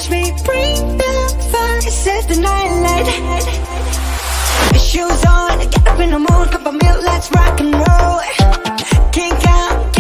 watch me bring the fire, set the night light. Shoes on, get up in the mood, cup of milk, let's rock and roll. Kink out,